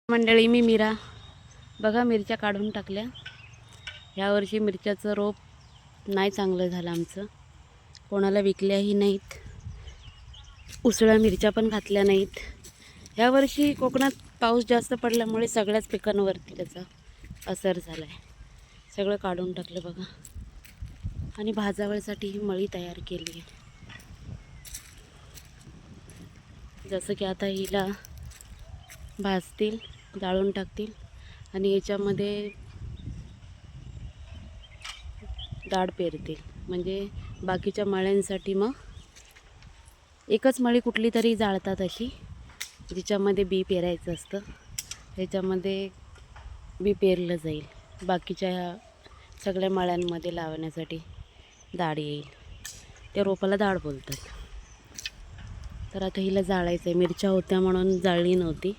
मंडळी, मी मीरा. बघा, मिरच्या काढून टाकल्या. यावर्षी मिरच्याचं रोप नाही चांगलं झालं आमचं. कोणाला विकल्याही नाहीत, उसळ्या मिरच्या पण घातल्या नाहीत. यावर्षी कोकणात पाऊस जास्त पडल्यामुळे सगळ्याच पिकांवरती त्याचा असर झाला आहे. सगळं काढून टाकलं बघा. आणि भाजावळसाठी ही मळी तयार केली आहे. जसं की आता हिला भाजतील, जाळून टाकतील आणि याच्यामध्ये डाळ पेरतील. म्हणजे बाकीच्या मळ्यांसाठी मग एकच मळी कुठली तरी जाळतात अशी, जिच्यामध्ये बी पेरायचं असतं. त्याच्यामध्ये बी पेरलं जाईल. बाकीच्या सगळ्या मळ्यांमध्ये लावण्यासाठी डाळ येईल. त्या रोपाला डाळ बोलतात. तर आता हिला जाळायचं आहे. मिरच्या होत्या म्हणून जाळली नव्हती.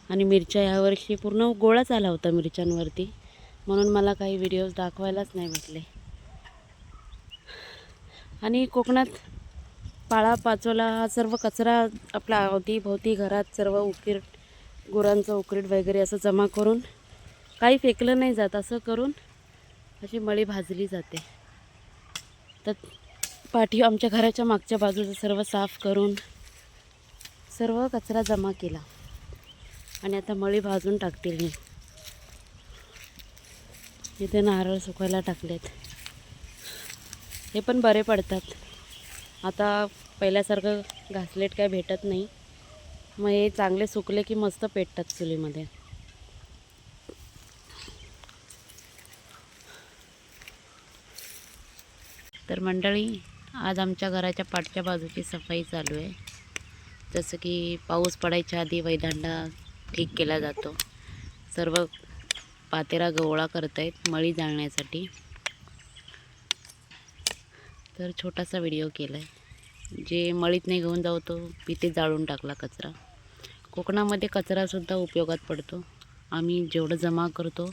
आणि मिरच्या यावर्षी पूर्ण गोळाच आला होता मिरच्यांवरती, म्हणून मला काही व्हिडिओज दाखवायलाच नाही भेटले. आणि कोकणात पालापाचोला हा सर्व कचरा आपला अवतीभोवती घरात सर्व उकीर, गुरांचं उकीर वगैरे असं जमा करून काही फेकलं नाही जात. असं करून अशी मळी भाजली जाते. तर पाठी आमच्या घराच्या मागच्या बाजूचं सर्व साफ करून सर्व कचरा जमा केला. आणि आता मळी भाजून टाकतील मी. इथे नारळ सुकायला टाकलेत. हे पण बरे पडतात. आता पहिल्यासारखं घासलेट काय भेटत नाही. मग हे चांगले सुकले की मस्त पेटतात चुलीमध्ये. तर मंडळी, आज आमच्या घराच्या पाठच्या बाजूची सफाई चालू आहे. जसं की पाऊस पडायच्या आधी वैदांडा ठीक केला जातो. सर्व पातेरा गोळा करत आहेत मळी जाळण्यासाठी. तर छोटासा व्हिडिओ केला आहे. जे मळीत नाही घेऊन जाऊ तो तिथे जाळून टाकला कचरा. कोकणामध्ये कचरासुद्धा उपयोगात पडतो. आम्ही जेवढं जमा करतो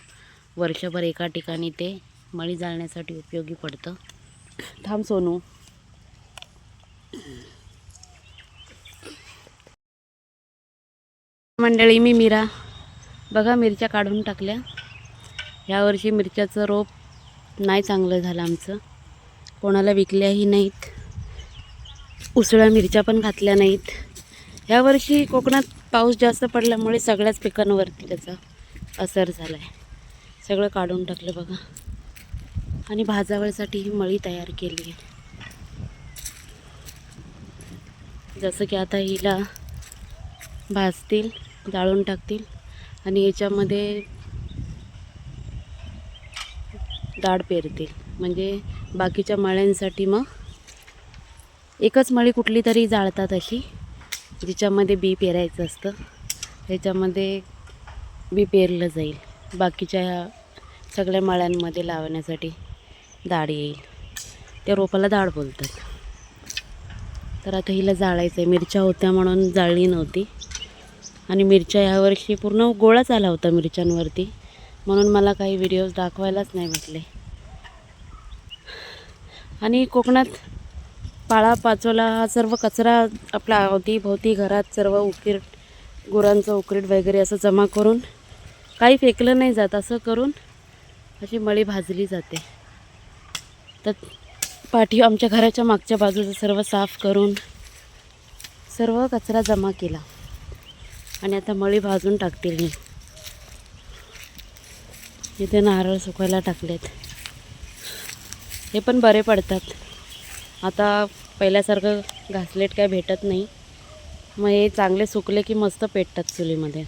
वर्षभर एका ठिकाणी ते मळी जाळण्यासाठी उपयोगी पडतं. थांब सोनू. मंडळी, मी मीरा. बघा, मिरच्या काढून टाकल्या. यावर्षी मिरच्याचं रोप नाही चांगलं झालं आमचं. कोणाला विकल्याही नाहीत, उसळ्या मिरच्या पण घातल्या नाहीत. यावर्षी कोकणात पाऊस जास्त पडल्यामुळे सगळ्याच पिकांवरती त्याचा असर झाला आहे. सगळं काढून टाकलं बघा. आणि भाजावळसाठी ही मळी तयार केली आहे. जसं की आता हिला भाजतील, जाळून टाकतील आणि याच्यामध्ये डाळ पेरतील. म्हणजे बाकीच्या मळ्यांसाठी मग एकच मळी कुठली तरी जाळतात अशी, जिच्यामध्ये बी पेरायचं असतं. त्याच्यामध्ये बी पेरलं जाईल. बाकीच्या सगळ्या मळ्यांमध्ये लावण्यासाठी डाळ येईल. त्या रोपाला डाळ बोलतात. तर आता हिला जाळायचं आहे. मिरच्या होत्या म्हणून जाळली नव्हती. आणि मिरच्या यावर्षी पूर्ण गोळाच आला होता मिरच्यांवरती, म्हणून मला काही व्हिडिओज दाखवायलाच नाही भेटले. आणि कोकणात पालापाचोला हा सर्व कचरा आपला अवतीभोवती घरात सर्व उकीर, गुरांचं उकीर वगैरे असं जमा करून काही फेकलं नाही जात. असं करून अशी मळी भाजली जाते. तर पाठी आमच्या घराच्या मागच्या बाजूचं सर्व साफ करून सर्व कचरा जमा केला. आणि आता मळी भाजून टाकतील मी. इथे नारळ सुकायला टाकलेत. हे पण बरे पडतात. आता पहिल्यासारखं घासलेट काय भेटत नाही. मग हे चांगले सुकले की मस्त पेटतात चुलीमध्ये.